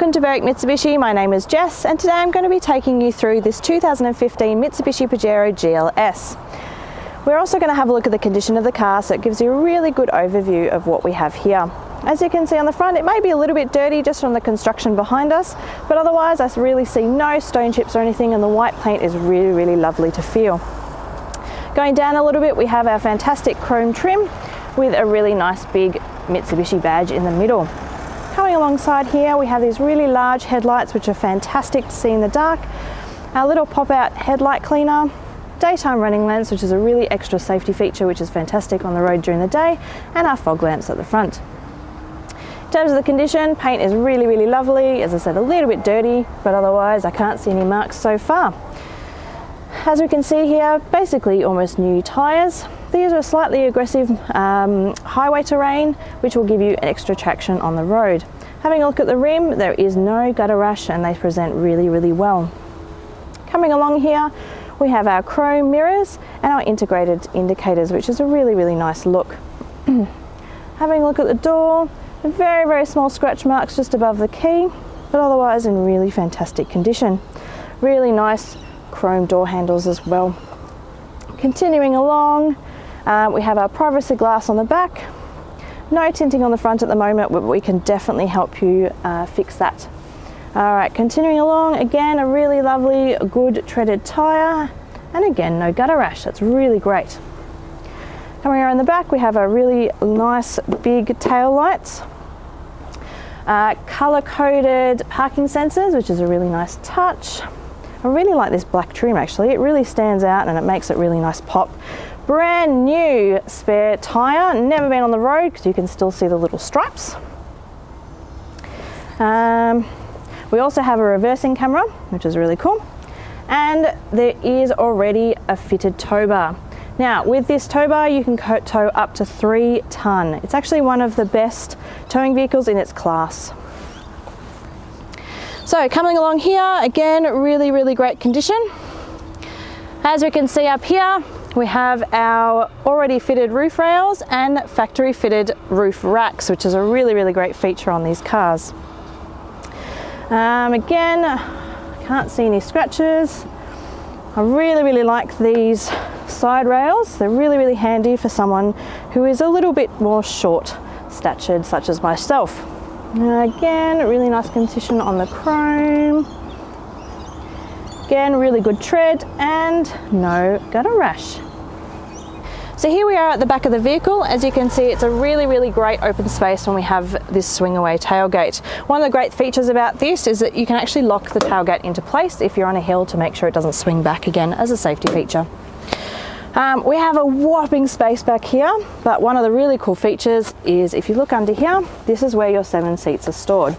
Welcome to Berwick Mitsubishi. My name is Jess and today I'm going to be taking you through this 2015 Mitsubishi Pajero GLS. We're also going to have a look at the condition of the car, so it gives you a really good overview of what we have here. As you can see on the front, it may be a little bit dirty just from the construction behind us, but otherwise I really see no stone chips or anything, and the white paint is really lovely to feel. Going down a little bit, we have our fantastic chrome trim with a really nice big Mitsubishi badge in the middle. Coming alongside here, we have these really large headlights which are fantastic to see in the dark, our little pop-out headlight cleaner, daytime running lamps, which is a really extra safety feature which is fantastic on the road during the day, and our fog lamps at the front. In terms of the condition, paint is really lovely. As I said, a little bit dirty, but otherwise I can't see any marks so far. As we can see here, basically almost new tyres. These are slightly aggressive highway terrain, which will give you an extra traction on the road. Having a look at the rim, there is no gutter rash and they present really well. Coming along here, we have our chrome mirrors and our integrated indicators, which is a really nice look. Having a look at the door, very small scratch marks just above the key, but otherwise in really fantastic condition. Really nice chrome door handles as well. Continuing along, we have our privacy glass on the back. No tinting on the front at the moment, but we can definitely help you fix that. Alright, continuing along, again a really lovely, good treaded tyre, and again no gutter rash. That's really great. Coming around the back, we have a really nice big tail lights. Colour-coded parking sensors, which is a really nice touch. I really like this black trim actually. It really stands out and it makes it really nice pop. Brand new spare tyre, never been on the road because you can still see the little stripes. We also have a reversing camera, which is really cool. And there is already a fitted tow bar. Now with this tow bar you can tow up to 3 tonne. It's actually one of the best towing vehicles in its class. So coming along here, again really great condition. As we can see up here, we have our already fitted roof rails and factory fitted roof racks, which is a really great feature on these cars. Again, can't see any scratches. I really like these side rails. They're really handy for someone who is a little bit more short statured, such as myself. Again, really nice condition on the chrome. Again, really good tread and no gutter rash. So here we are at the back of the vehicle. As you can see, it's a really great open space when we have this swing away tailgate. One of the great features about this is that you can actually lock the tailgate into place if you're on a hill to make sure it doesn't swing back again as a safety feature. We have a whopping space back here, but one of the really cool features is if you look under here, this is where your 7 seats are stored.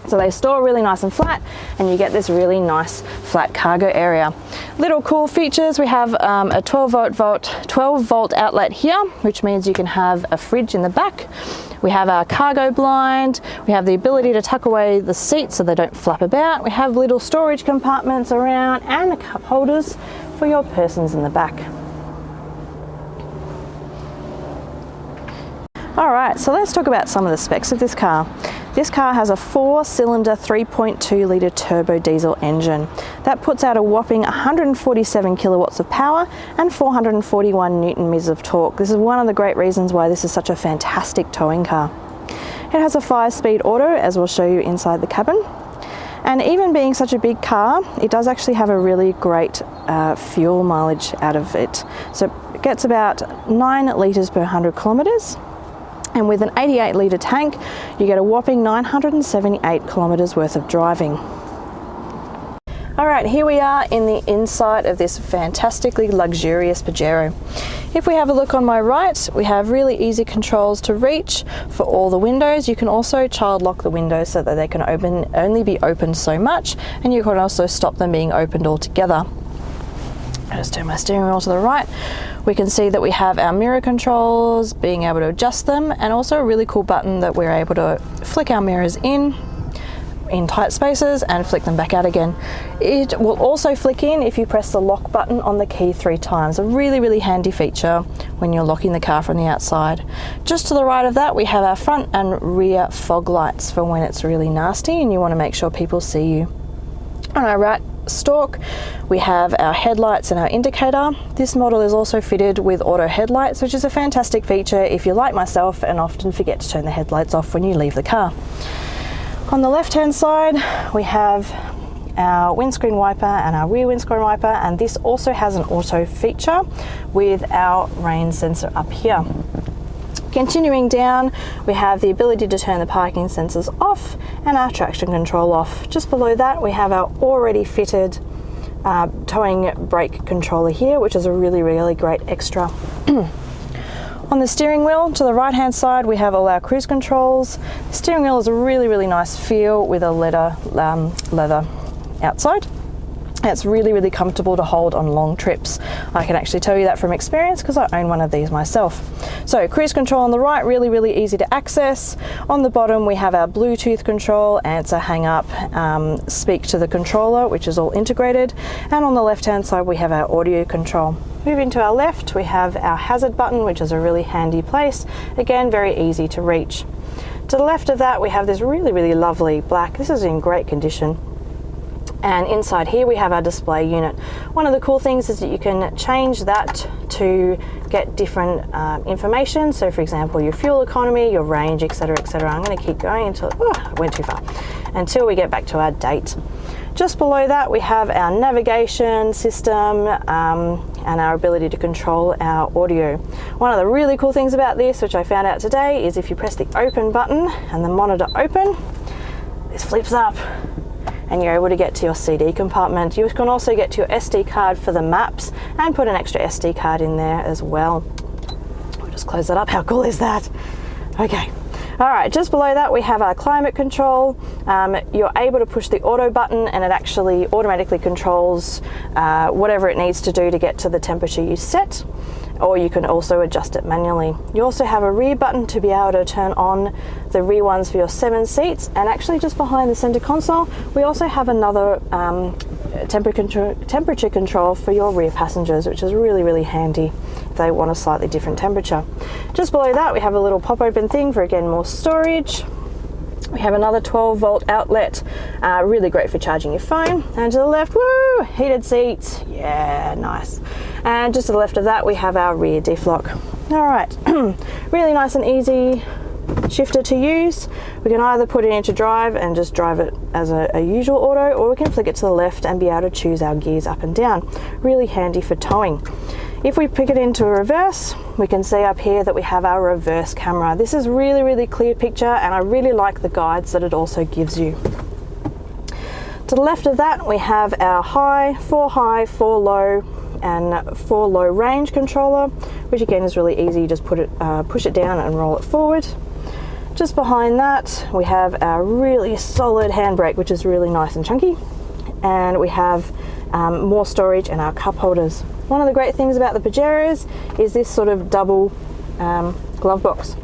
So they store really nice and flat, and you get this really nice flat cargo area. Little cool features, we have a 12 volt outlet here, which means you can have a fridge in the back. We have our cargo blind, we have the ability to tuck away the seats so they don't flap about. We have little storage compartments around and the cup holders for your persons in the back. Alright, so let's talk about some of the specs of this car. This car has a 4-cylinder 3.2 litre turbo diesel engine. That puts out a whopping 147 kilowatts of power and 441 newton meters of torque. This is one of the great reasons why this is such a fantastic towing car. It has a 5-speed auto, as we'll show you inside the cabin. And even being such a big car, it does actually have a really great fuel mileage out of it. So it gets about 9 litres per 100 kilometres. And with an 88 litre tank, you get a whopping 978 kilometres worth of driving. Alright, here we are in the inside of this fantastically luxurious Pajero. If we have a look on my right, we have really easy controls to reach for all the windows. You can also child lock the windows so that they can only be opened so much, and you can also stop them being opened altogether. I just turn my steering wheel to the right. We can see that we have our mirror controls, being able to adjust them, and also a really cool button that we're able to flick our mirrors in, in tight spaces and flick them back out again. It will also flick in if you press the lock button on the key 3 times. A really, really handy feature when you're locking the car from the outside. Just to the right of that, we have our front and rear fog lights for when it's really nasty and you want to make sure people see you. On our right stalk, we have our headlights and our indicator. This model is also fitted with auto headlights, which is a fantastic feature if you're like myself and often forget to turn the headlights off when you leave the car. On the left hand side, we have our windscreen wiper and our rear windscreen wiper, and this also has an auto feature with our rain sensor up here. Continuing down, we have the ability to turn the parking sensors off and our traction control off. Just below that, we have our already fitted towing brake controller here, which is a really, really great extra. On the steering wheel, to the right hand side, we have all our cruise controls. The steering wheel is a really, really nice feel with a leather outside. It's really, really comfortable to hold on long trips. I can actually tell you that from experience because I own one of these myself. So cruise control on the right, really, really easy to access. On the bottom, we have our Bluetooth control, answer, hang up, speak to the controller, which is all integrated. And on the left-hand side, we have our audio control. Moving to our left, we have our hazard button, which is a really handy place. Again, very easy to reach. To the left of that, we have this really, really lovely black. This is in great condition. And inside here we have our display unit. One of the cool things is that you can change that to get different information. So for example, your fuel economy, your range, etc., etc. I'm going to keep going until I went too far, until we get back to our date. Just below that, we have our navigation system and our ability to control our audio. One of the really cool things about this, which I found out today, is if you press the open button and the monitor open, this flips up and you're able to get to your CD compartment. You can also get to your SD card for the maps and put an extra SD card in there as well. We'll just close that up. How cool is that? Okay. All right, just below that we have our climate control. You're able to push the auto button and it actually automatically controls whatever it needs to do to get to the temperature you set, or you can also adjust it manually. You also have a rear button to be able to turn on the rear ones for your 7 seats, and actually just behind the center console we also have another temperature control for your rear passengers, which is really, really handy if they want a slightly different temperature. Just below that we have a little pop open thing for, again, more storage. We have another 12-volt outlet, really great for charging your phone. And to the left, woo, heated seats, yeah, nice. And just to the left of that, we have our rear diff lock. All right, really nice and easy shifter to use. We can either put it into drive and just drive it as a usual auto, or we can flick it to the left and be able to choose our gears up and down. Really handy for towing. If we pick it into reverse, we can see up here that we have our reverse camera. This is really, really clear picture, and I really like the guides that it also gives you. To the left of that, we have our high, 4 low, and 4 low range controller, which again is really easy. You just push it down and roll it forward. Just behind that, we have our really solid handbrake, which is really nice and chunky, and we have more storage and our cup holders. One of the great things about the Pajeros is this sort of double glove box,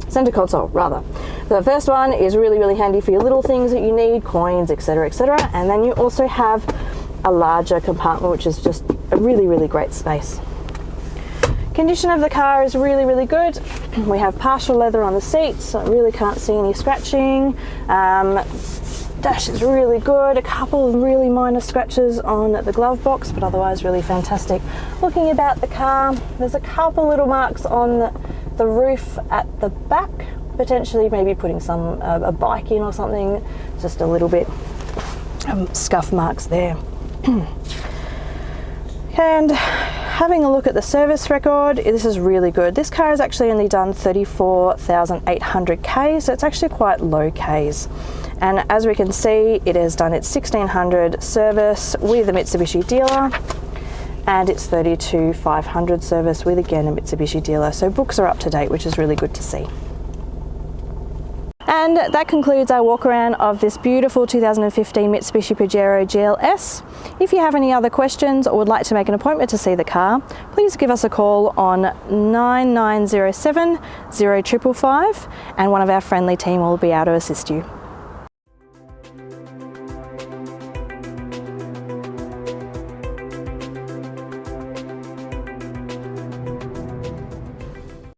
center console rather. The first one is really, really handy for your little things that you need, coins, etc., etc. And then you also have a larger compartment, which is just a really, really great space. Condition of the car is really, really good. We have partial leather on the seats, so I really can't see any scratching. Dash is really good. A couple of really minor scratches on the glove box, but otherwise really fantastic. Looking about the car, there's a couple little marks on the roof at the back, potentially maybe putting a bike in or something. Just a little bit scuff marks there. And having a look at the service record, this is really good. This car has actually only done 34,800 Ks, so it's actually quite low Ks. And as we can see, it has done its 1600 service with a Mitsubishi dealer and its 32,500 service with, again, a Mitsubishi dealer. So books are up to date, which is really good to see. And that concludes our walk around of this beautiful 2015 Mitsubishi Pajero GLS. If you have any other questions or would like to make an appointment to see the car, please give us a call on 9907 0555 and one of our friendly team will be able to assist you.